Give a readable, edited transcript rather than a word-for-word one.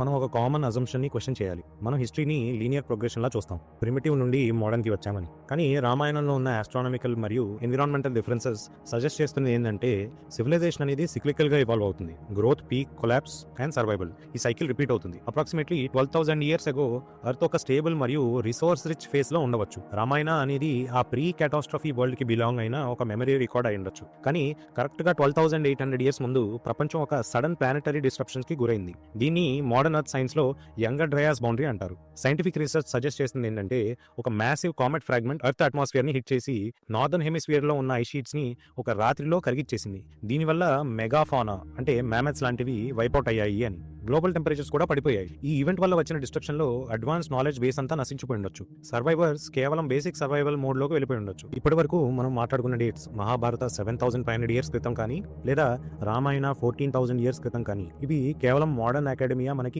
మనం ఒక common అజంప్షన్ని question చేయాలి. మనం హిస్టరీని లీనియర్ ప్రోగ్రెషన్‌లా చూస్తాం. ప్రిమిటివ్ నుండి మోడర్న్‌కి వచ్చామని. కానీ రామాయణంలో ఉన్న ఆస్ట్రానమికల్ మరియు ఎన్విరాన్మెంటల్ డిఫరెన్సెస్ సజెస్ట్ చేస్తున్నది ఏందంటే సివిలైజేషన్ అనేది సిక్లికల్‌గా ఇవాల్వ్ అవుతుంది. Growth, peak, collapse and survival. ఈ సైకిల్ రిపీట్ అవుతుంది. అప్రాక్సిమేట్లీ 12,000 ఇయర్స్ అగో ఎర్త్ ఒక స్టేబుల్ మరియు రిసోర్స్ రిచ్ ఫేస్‌లో ఉండవచ్చు. రామాయణ అనేది ఆ ప్రీ క్యాటాస్ట్రఫీ వరల్డ్‌కి బిలాంగ్ అయిన ఒక మెమరీ రికార్డ్ అయి ఉండొచ్చు. కానీ కరెక్ట్‌గా 12,800 ఇయర్స్ ముందు ప్రపంచం ఒక సడన్ ప్లానెటరీ డిస్ట్రప్షన్స్‌కి గురైంది. దీన్ని మోడర్న్ ఎర్త్ సైన్స్ లో యంగర్ డ్రయాస్ బౌండరీ అంటారు. సైంటిఫిక్ రీసెర్చ్ సజెస్ట్ చేస్తుంది ఏంటంటే ఒక massive comet fragment earth atmosphere ని హిట్ చేసి నార్దర్న్ హెమిస్ఫియర్ లో ఉన్న ఐస్ షీట్స్ ని ఒక రాత్రిలో కరిగిచ్చేసింది. దీనివల్ల మెగాఫానా అంటే మ్యామత్స్ లాంటివి వైపౌట్ అయ్యాయి అని. గ్లోబల్ టెంపరేచర్స్ కూడా పడిపోయాయి. ఈ ఈవెంట్ వల్ల వచ్చిన డిస్ట్రక్షన్ లో అడ్వాన్స్ నాలెడ్జ్ బేస్ అంతా నశించిపోయి ఉండొచ్చు. సర్వైవర్స్ కేవలం బేసిక్ సర్వైవల్ మోడ్ లోకి వెళ్ళిపోయి ఉండొచ్చు. ఇప్పటి వరకు మనం మాట్లాడుకున్న డేట్స్ మహాభారత 7,500 ఇయర్స్ క్రితం కానీ లేదా రామాయణ 14,000 ఇయర్స్ క్రితం కానీ ఇవి కేవలం మోడర్న్ అకాడమియా మనకి